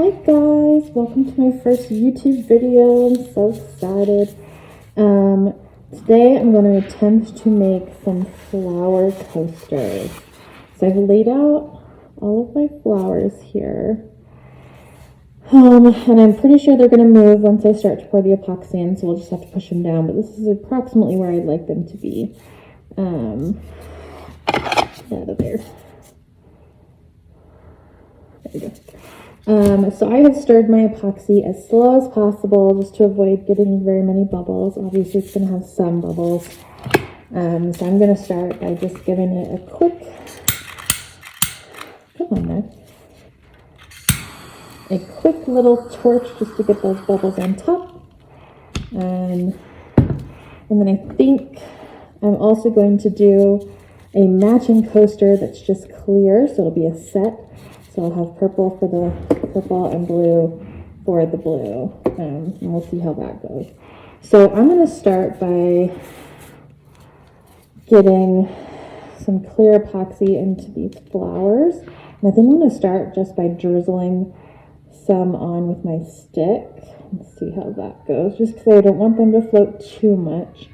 Hi guys, welcome to my first YouTube video. I'm so excited. Today I'm going to attempt to make some flower coasters. So I've laid out all of my flowers here. And I'm pretty sure they're going to move once I start to pour the epoxy in, so we'll just have to push them down, but this is approximately where I'd like them to be. There we go. So I have stirred my epoxy as slow as possible just to avoid getting very many bubbles. Obviously it's going to have some bubbles. So I'm going to start by just giving it a quick, a quick little torch just to get those bubbles on top. And then I think I'm also going to do a matching coaster that's just clear, so it'll be a set. So I'll have purple for the purple and blue for the blue, and we'll see how that goes. So I'm going to start by getting some clear epoxy into these flowers. And I think I'm going to start just by drizzling some on with my stick. Let's see how that goes, just because I don't want them to float too much.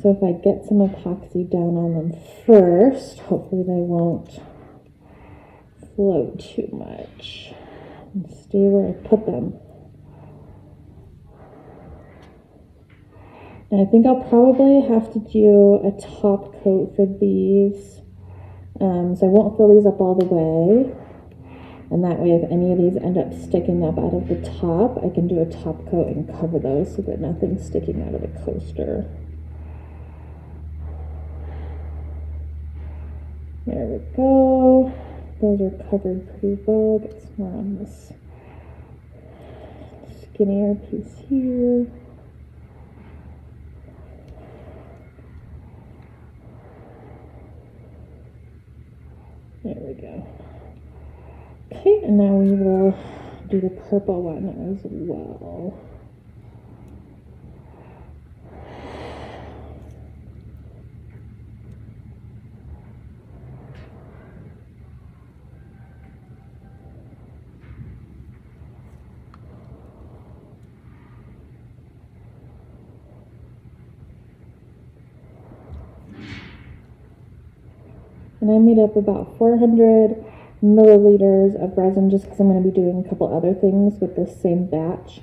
So if I get some epoxy down on them first, hopefully they won't float too much and stay where I put them. And I think I'll probably have to do a top coat for these, so I won't fill these up all the way, and that way if any of these end up sticking up out of the top, I can do a top coat and cover those so that nothing's sticking out of the coaster. There we go. Those are covered pretty well. Get some more on this skinnier piece here. There we go. Okay, and now we will do the purple one as well. And I made up about 400 milliliters of resin just because I'm going to be doing a couple other things with this same batch.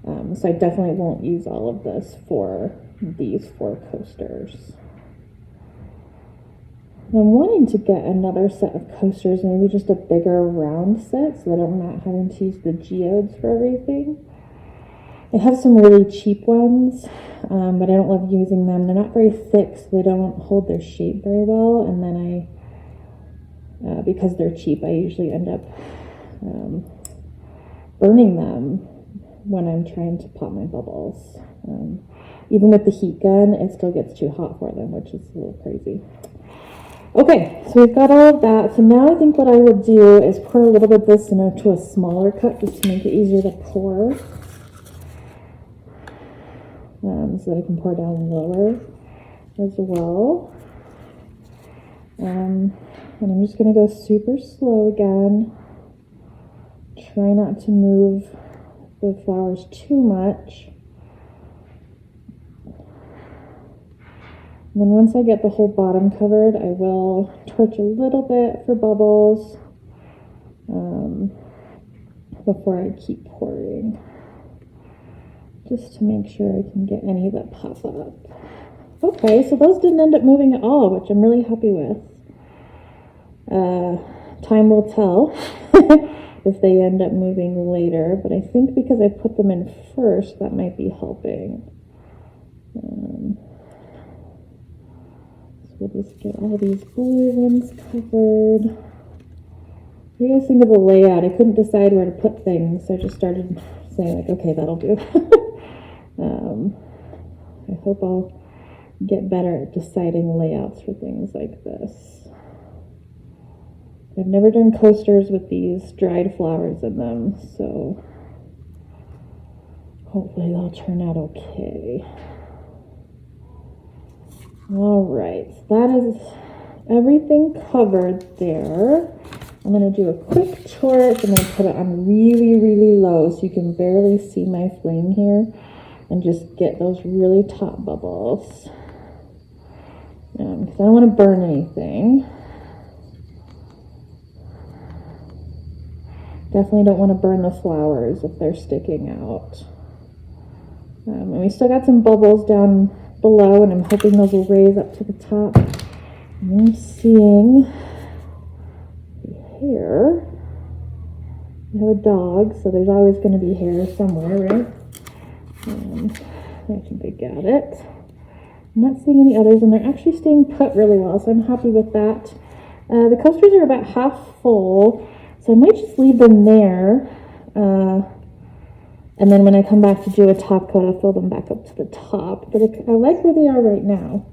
So I definitely won't use all of this for these 4 coasters. And I'm wanting to get another set of coasters, maybe just a bigger round set so that I'm not having to use the geodes for everything. I have some really cheap ones, but I don't love using them. They're not very thick, so they don't hold their shape very well. And then because they're cheap, I usually end up burning them when I'm trying to pop my bubbles. Even with the heat gun, it still gets too hot for them, which is a little crazy. Okay, so we've got all of that. So now I think what I will do is pour a little bit of this into a smaller cup just to make it easier to pour. So that I can pour down lower as well. And I'm just going to go super slow again. Try not to move the flowers too much. And then once I get the whole bottom covered, I will torch a little bit for bubbles before I keep pouring, just to make sure I can get any that pop up. Okay, so those didn't end up moving at all, which I'm really happy with. Time will tell if they end up moving later, but I think because I put them in first, that might be helping. So we'll just get all these blue ones covered. What do you guys think of the layout? I couldn't decide where to put things, so I just started saying like, okay, that'll do. I hope I'll get better at deciding layouts for things like this. I've never done coasters with these dried flowers in them, so hopefully they'll turn out okay. All right, so that is everything covered there. I'm going to do a quick torch. I'm going to put it on really, really low so you can barely see my flame here, and just get those really top bubbles. Because I don't want to burn anything. Definitely don't want to burn the flowers if they're sticking out. And we still got some bubbles down below, and I'm hoping those will raise up to the top. And I'm seeing hair. We have a dog, so there's always going to be hair somewhere, right? I think I got it. I'm not seeing any others, and they're actually staying put really well, so I'm happy with that. The coasters are about half full, so I might just leave them there. And then when I come back to do a top coat, I'll fill them back up to the top. But I like where they are right now.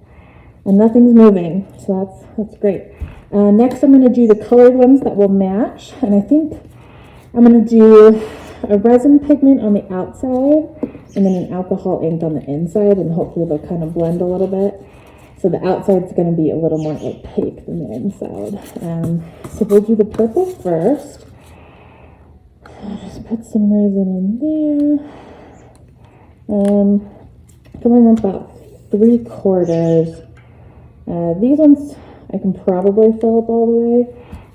And nothing's moving, so that's great. Next, I'm going to do the colored ones that will match. And I think I'm going to do a resin pigment on the outside and then an alcohol ink on the inside. And hopefully they'll kind of blend a little bit. So the outside's going to be a little more opaque than the inside. So we'll do the purple first. I'll just put some resin in there. Coming up about 3/4. These ones I can probably fill up all the way,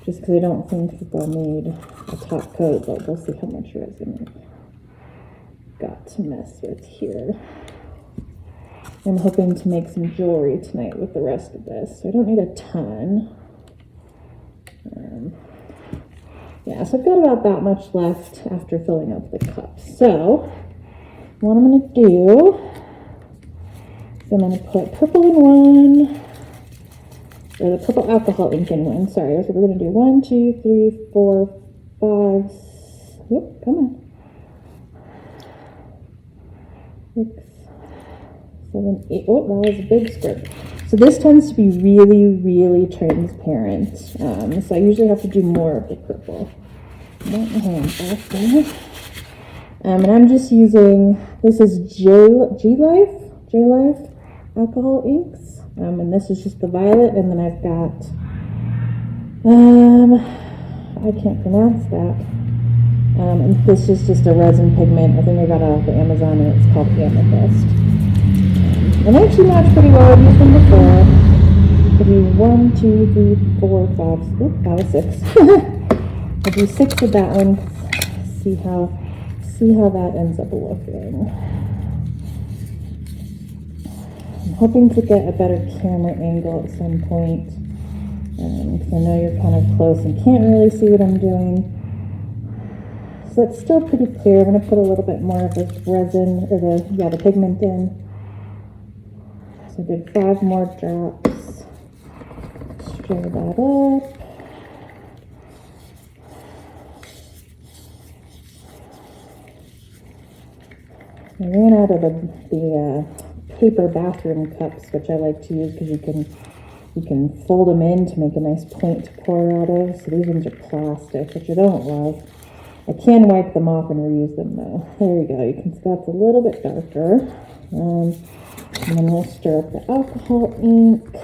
just because I don't think that they'll need a top coat, but we'll see how much resin I've got to mess with here. I'm hoping to make some jewelry tonight with the rest of this, so I don't need a ton. Yeah, so I've got about that much left after filling up the cups. So what I'm going to do is I'm going to put purple in one, or the purple alcohol ink in one. Sorry, so we're going to do 1, 2, 3, 4, 5, whoop, come on, 6, 7, 8. Oh, that was a big squirt. So this tends to be really, really transparent. So I usually have to do more of the purple. Get my hands off there. And I'm just using, this is J-Life alcohol inks. And this is just the violet. And then I've got, I can't pronounce that. And this is just a resin pigment. I think I got it off of Amazon, and it's called Amethyst. And they actually match pretty well. I've used them before. I'll do 1, 2, 3, 4, 5. Oop, that was 6. I'll do 6 of that one. See how that ends up looking. I'm hoping to get a better camera angle at some point, because I know you're kind of close and can't really see what I'm doing. So it's still pretty clear. I'm going to put a little bit more of this resin, or the pigment in. So I did 5 more drops. Stir that up. I ran out of the paper bathroom cups, which I like to use because you can fold them in to make a nice point to pour out of. So these ones are plastic, which I don't love. I can wipe them off and reuse them though. There we go. You can see that's a little bit darker. And then we'll stir up the alcohol ink.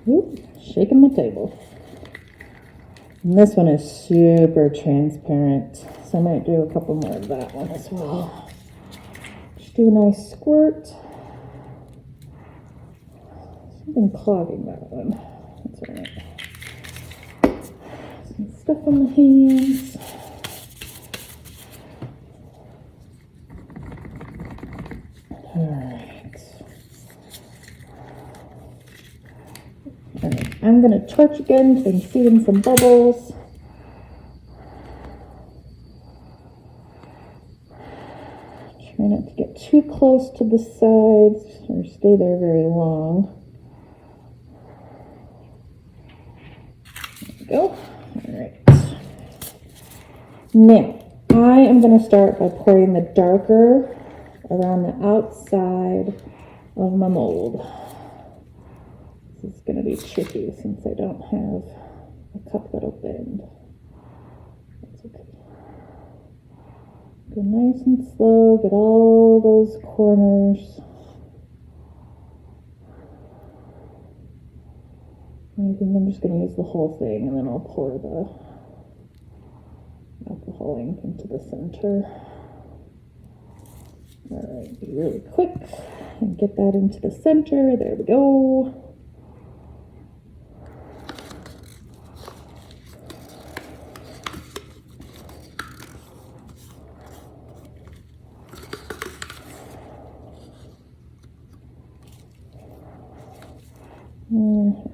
Oop, shaking my table. And this one is super transparent, so I might do a couple more of that one as well. Just do a nice squirt. Something clogging that one. That's all right. Some stuff on the hands. Alright, I'm going to torch again so I can see in some bubbles. Try not to get too close to the sides or stay there very long. There we go. Alright. Now, I am going to start by pouring the darker around the outside of my mold. This is going to be tricky since I don't have a cup that'll bend. That's okay. Go nice and slow, get all those corners. And I think I'm just going to use the whole thing, and then I'll pour the alcohol ink into the center. All right, be really quick and get that into the center. There we go.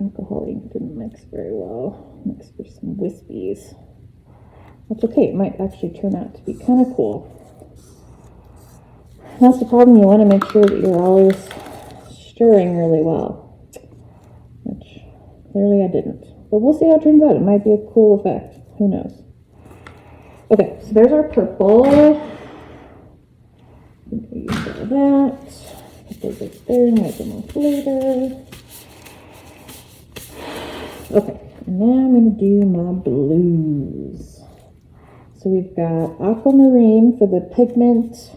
Alcohol ink didn't mix very well. Mix for some wispies. That's okay. It might actually turn out to be kind of cool. That's the problem. You want to make sure that you're always stirring really well, which clearly I didn't. But we'll see how it turns out. It might be a cool effect. Who knows? Okay, so there's our purple. I think we use all that. Put those up there and wipe them off later. Okay, and now I'm going to do my blues. So we've got aquamarine for the pigment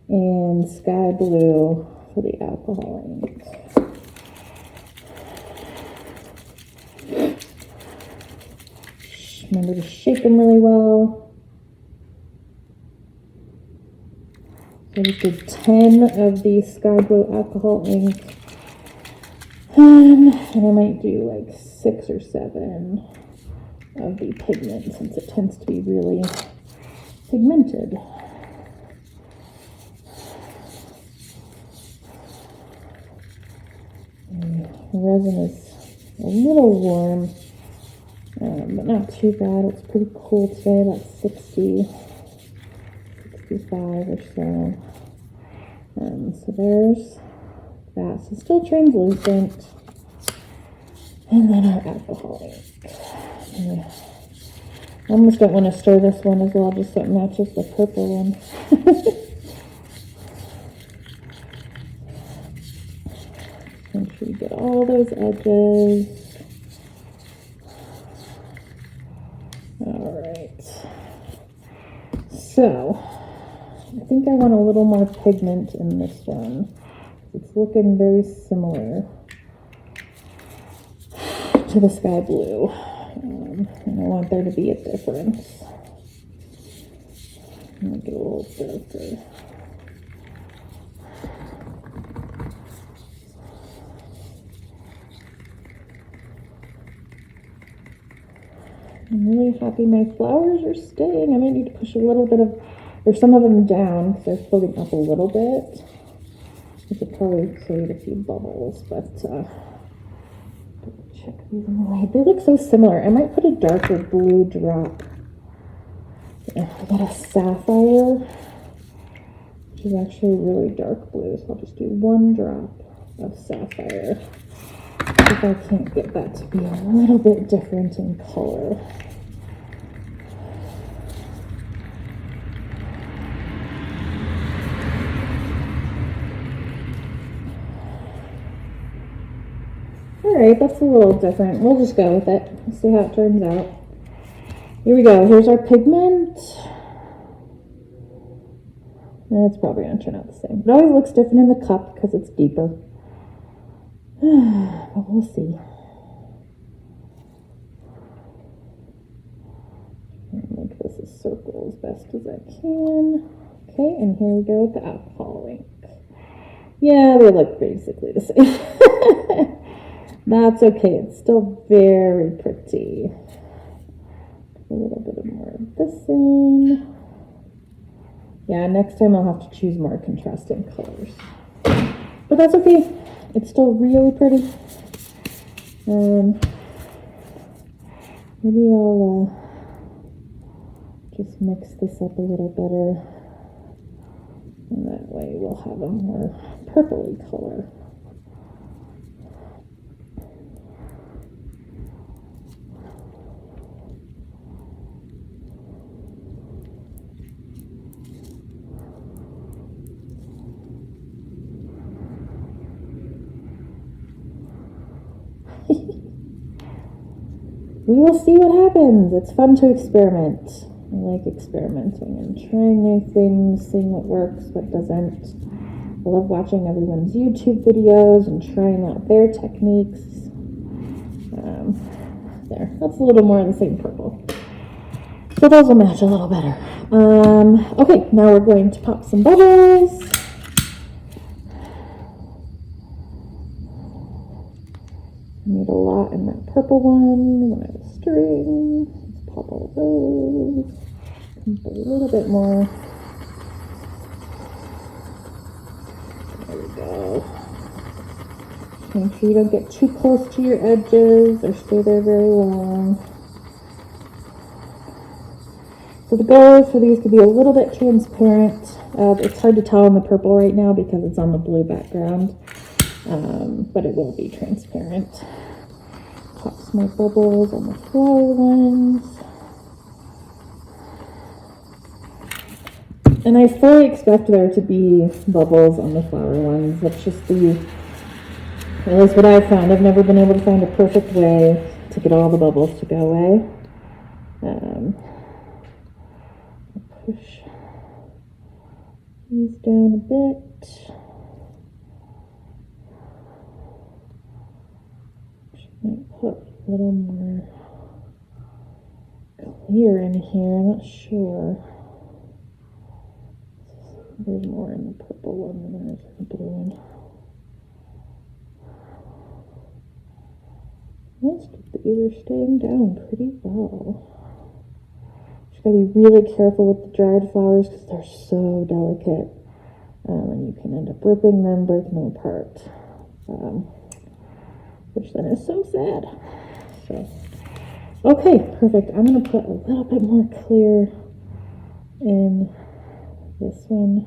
and sky blue for the alcohol ink. Remember to shake them really well. So we did 10 of the sky blue alcohol ink. And I might do like 6 or 7 of the pigment, since it tends to be really pigmented. Resin is a little warm, but not too bad. It's pretty cool today, about 60, 65 or so. So there's that. So still translucent. And then our alcohol ink. I almost don't want to stir this one as well, just so it matches the purple one. Make sure you get all those edges. Alright. So, I think I want a little more pigment in this one. It's looking very similar to the sky blue. And I want there to be a difference. Make it a little darker. I'm really happy my flowers are staying. I might need to push a little bit of, or some of them down, because they're floating up a little bit. I could probably create a few bubbles, but check these in the light. They look so similar. I might put a darker blue drop. I got a sapphire, which is actually really dark blue, so I'll just do 1 drop of sapphire. If I can't get that to be a little bit different in color. Alright, that's a little different. We'll just go with it. Let's see how it turns out. Here we go. Here's our pigment. And it's probably going to turn out the same. It always looks different in the cup because it's deeper. But we'll see. Make this a circle as best as I can. Okay, and here we go with the alcohol ink. Yeah, they look basically the same. That's okay. It's still very pretty. A little bit more of this in. Yeah, next time I'll have to choose more contrasting colors. But that's okay. It's still really pretty. Maybe I'll just mix this up a little better. And that way we'll have a more purpley color. We will see what happens. It's fun to experiment. I like experimenting and trying new things, seeing what works, what doesn't. I love watching everyone's YouTube videos and trying out their techniques. There, that's a little more of the same purple. So those will match a little better. Okay, now we're going to pop some bubbles. I made a lot in that purple one when I was stirring. Let's pop all those. Pump a little bit more. There we go. Make sure you don't get too close to your edges or stay there very long. So the goal is for these to be a little bit transparent. It's hard to tell on the purple right now because it's on the blue background, but it will be transparent. Pop some more bubbles on the flower ones. And I fully expect there to be bubbles on the flower ones. That's just at least what I've found. I've never been able to find a perfect way to get all the bubbles to go away. Push these down a bit. Might put a little more clear in here. I'm not sure. There's more in the purple one than there is in the blue one. Most of these are staying down pretty well. Just gotta be really careful with the dried flowers because they're so delicate. And you can end up ripping them, breaking them apart. Which then is so sad. So, okay, perfect. I'm gonna put a little bit more clear in this one,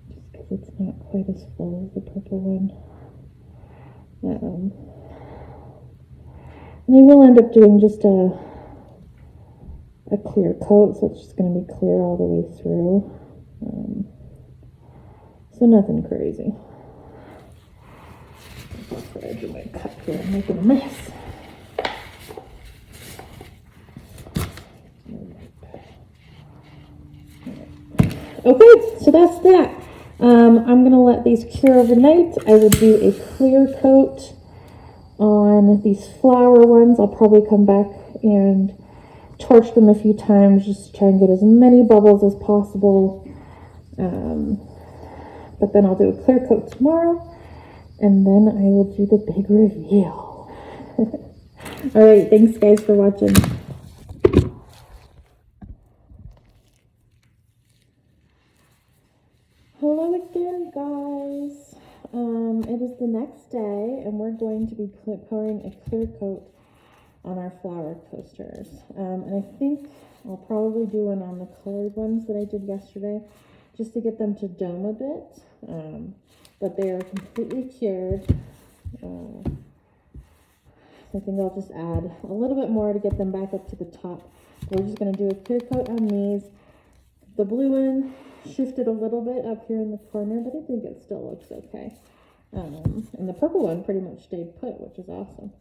just because it's not quite as full as the purple one. And I will end up doing just a clear coat, so it's just going to be clear all the way through. So nothing crazy. That's the edge of my cup here. I'm making a mess. Okay, so that's that. I'm going to let these cure overnight. I will do a clear coat on these flower ones. I'll probably come back and torch them a few times just to try and get as many bubbles as possible. But then I'll do a clear coat tomorrow, and then I will do the big reveal. All right, thanks guys for watching. Hello again, guys. It is the next day, and we're going to be pouring a clear coat on our flower coasters. And I think I'll probably do one on the colored ones that I did yesterday, just to get them to dome a bit. But they are completely cured. So I think I'll just add a little bit more to get them back up to the top. We're just going to do a clear coat on these. The blue one shifted a little bit up here in the corner, but I think it still looks okay. And the purple one pretty much stayed put, which is awesome.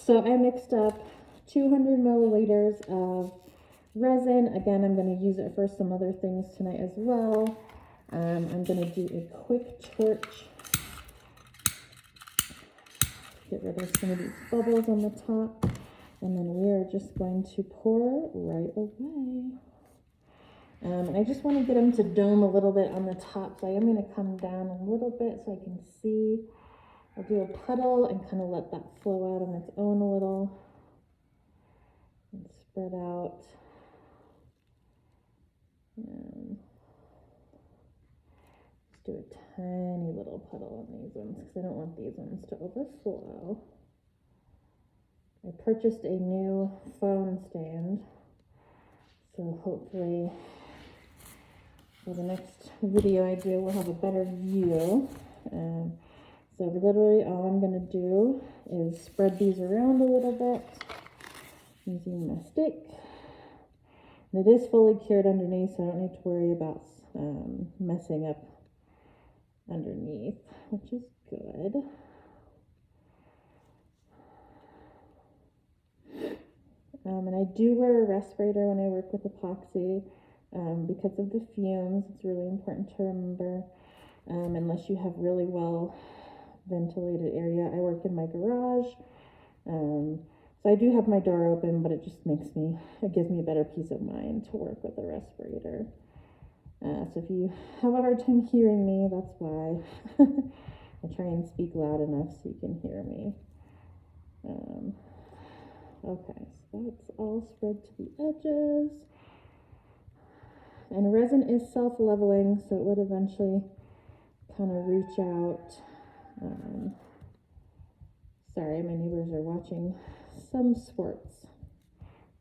So I mixed up 200 milliliters of resin. Again, I'm going to use it for some other things tonight as well. I'm going to do a quick torch. Get rid of some of these bubbles on the top. And then we are just going to pour right away. And I just want to get them to dome a little bit on the top. So I am going to come down a little bit so I can see. I'll do a puddle and kind of let that flow out on its own a little. And spread out. And just do a tiny little puddle on these ones because I don't want these ones to overflow. I purchased a new phone stand, so hopefully for the next video I do, we'll have a better view. So literally all I'm going to do is spread these around a little bit using my stick. And it is fully cured underneath, so I don't need to worry about messing up underneath, which is good. And I do wear a respirator when I work with epoxy because of the fumes. It's really important to remember. Unless you have really well ventilated area. I work in my garage. So I do have my door open, but it just gives me a better peace of mind to work with a respirator. So if you have a hard time hearing me, that's why. I try and speak loud enough so you can hear me. Okay, so that's all spread to the edges. And resin is self-leveling, so it would eventually kind of reach out. Sorry, my neighbors are watching some sports.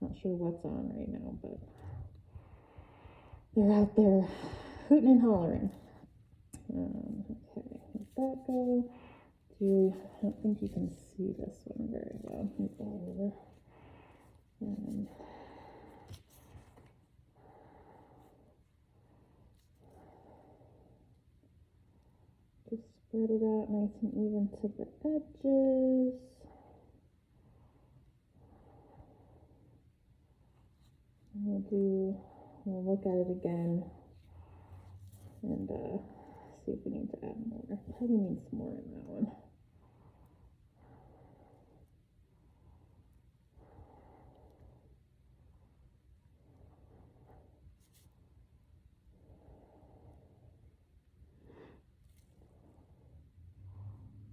Not sure what's on right now, but they're out there hooting and hollering. Okay, let that go. I don't think you can see this one very well. Let me go over. Just spread it out nice and even to the edges. We'll look at it again and see if we need to add more. Probably need some more in that one.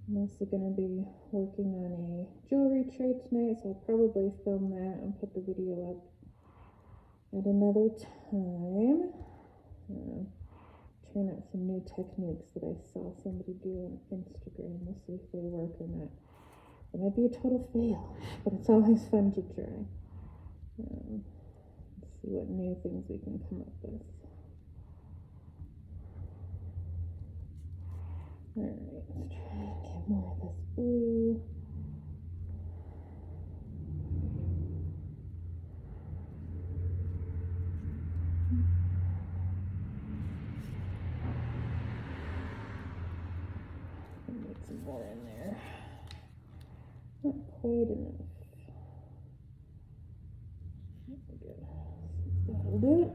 I'm also going to be working on a jewelry tray tonight, so I'll probably film that and put the video up at another time. Trying out some new techniques that I saw somebody do on Instagram. We'll see if they work or not. It might be a total fail, but it's always fun to try. Let's see what new things we can come up with. Alright, let's try and get more of this blue. Need some more in there. Not quite enough. There we go. That'll do it.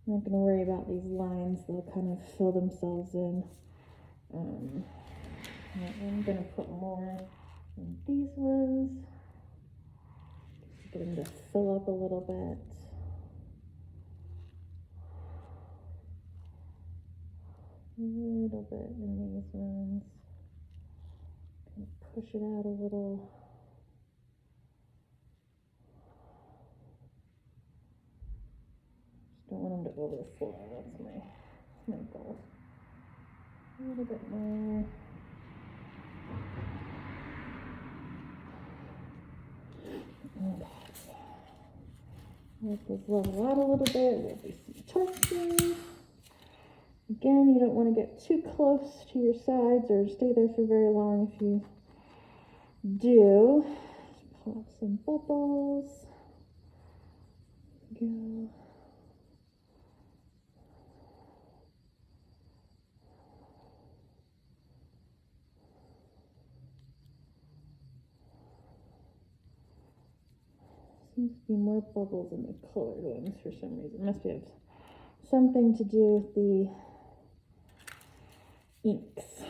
I'm not going to worry about these lines. They'll kind of fill themselves in. I'm going to put more in these ones. Just get them to fill up a little bit. A little bit in these ones. Kind of push it out a little. Don't want them to overflow. That's my goal. A little bit more. Okay. Let this level out a little bit. We'll do some touching. Again, you don't want to get too close to your sides or stay there for very long. If you do, pop some bubbles. Go. Seems to be more bubbles in the colored ones for some reason. Must have something to do with the inks.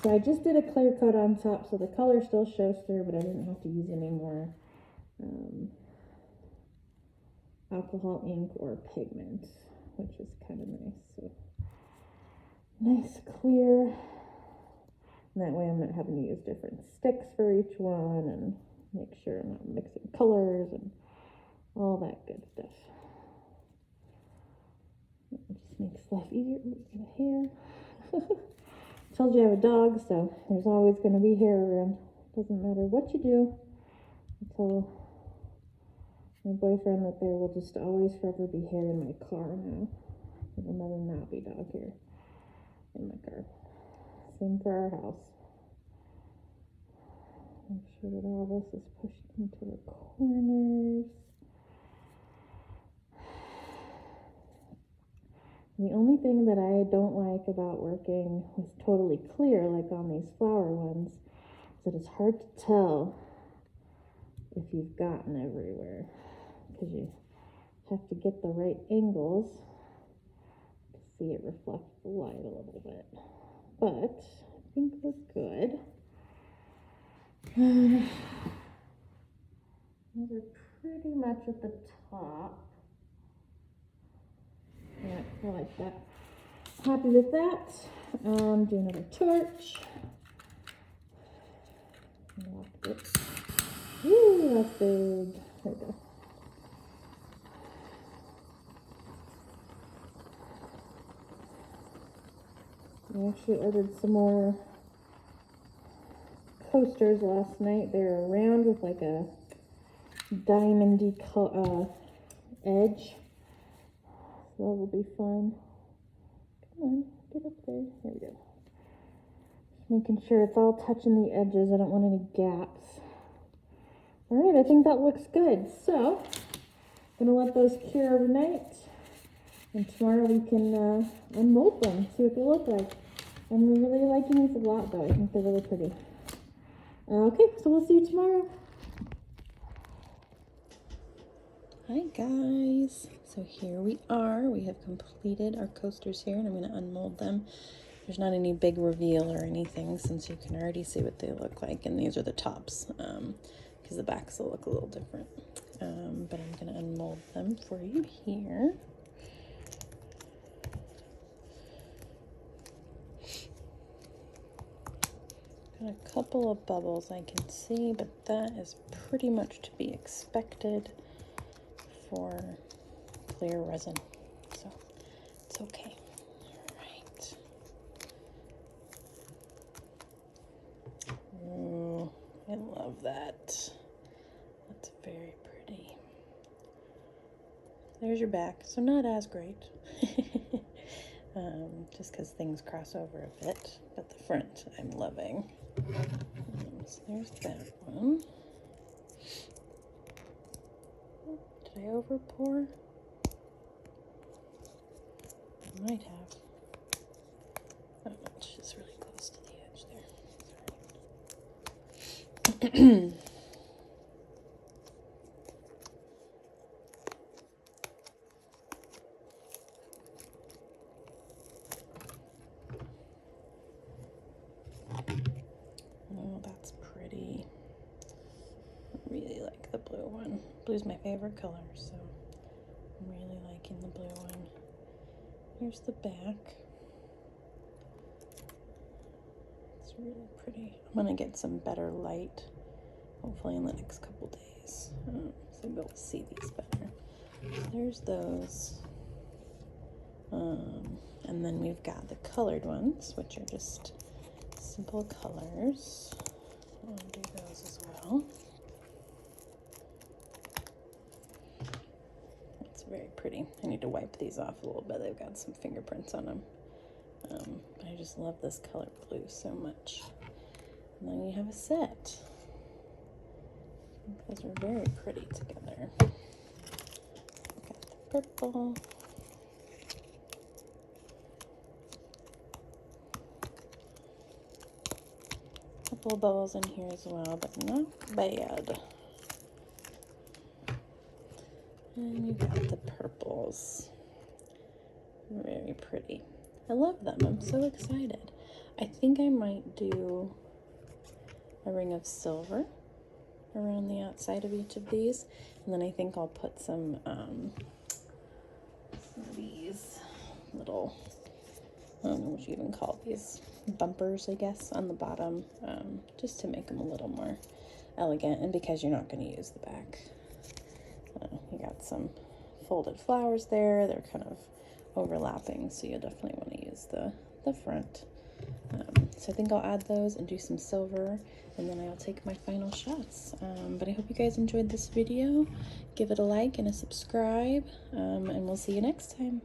So I just did a clear coat on top, so the color still shows through, but I didn't have to use any more alcohol ink or pigment, which is kind of nice. So nice clear. And that way I'm not having to use different sticks for each one and make sure I'm not mixing colors and all that good stuff. It just makes life easier. Ooh, got a hair. Told you I have a dog, so there's always going to be hair around. Doesn't matter what you do. I tell my boyfriend that there will just always forever be hair in my car now. There will never not be dog hair in my car. Same for our house. Make sure that all this is pushed into the corners. The only thing that I don't like about working with totally clear, like on these flower ones, is that it's hard to tell if you've gotten everywhere, because you have to get the right angles to see it reflect the light a little bit. But I think we're good. These are pretty much at the top. Yeah, I like that. Happy with that. Do another torch. Ooh, that's big. There we go. I actually ordered some more coasters last night. They're round with like a diamondy edge. So those will be fun. Come on, get up there. There we go. Just making sure it's all touching the edges. I don't want any gaps. All right, I think that looks good. So, I'm gonna let those cure overnight. And tomorrow we can unmold them, see what they look like. I'm really liking these a lot though. I think they're really pretty. Okay, so we'll see you tomorrow. Hi guys, so here we are. We have completed our coasters here, and I'm going to unmold them. There's not any big reveal or anything, since you can already see what they look like, and these are the tops, because the backs will look a little different. But I'm going to unmold them for you here. Got a couple of bubbles I can see, but that is pretty much to be expected for clear resin, so it's okay. All right. Ooh, I love that. That's very pretty. There's your back, so not as great. Just because things cross over a bit, but the front I'm loving. So there's that one. Did I over pour? I might have. Oh, it's just really close to the edge there. Oh, that's pretty. I really like the blue one. Blue's my favorite color, so I'm really liking the blue one. Here's the back. It's really pretty. I'm gonna get some better light, hopefully in the next couple days, so you'll be able to see these better. So there's those. And then we've got the colored ones, which are just simple colors. I'll do those as well. It's very pretty. I need to wipe these off a little bit. They've got some fingerprints on them. I just love this color blue so much. And then you have a set. Those are very pretty together. Got the purple. Couple of bubbles in here as well, but not bad. And you got the purples. Very pretty. I love them. I'm so excited. I think I might do a ring of silver around the outside of each of these, and then I think I'll put some of these little, I don't know what you even call these, bumpers, I guess, on the bottom, just to make them a little more elegant, and because you're not going to use the back. You got some folded flowers there. They're kind of overlapping, so you'll definitely want to use the front. So I think I'll add those and do some silver, and then I'll take my final shots. But I hope you guys enjoyed this video. Give it a like and a subscribe, and we'll see you next time.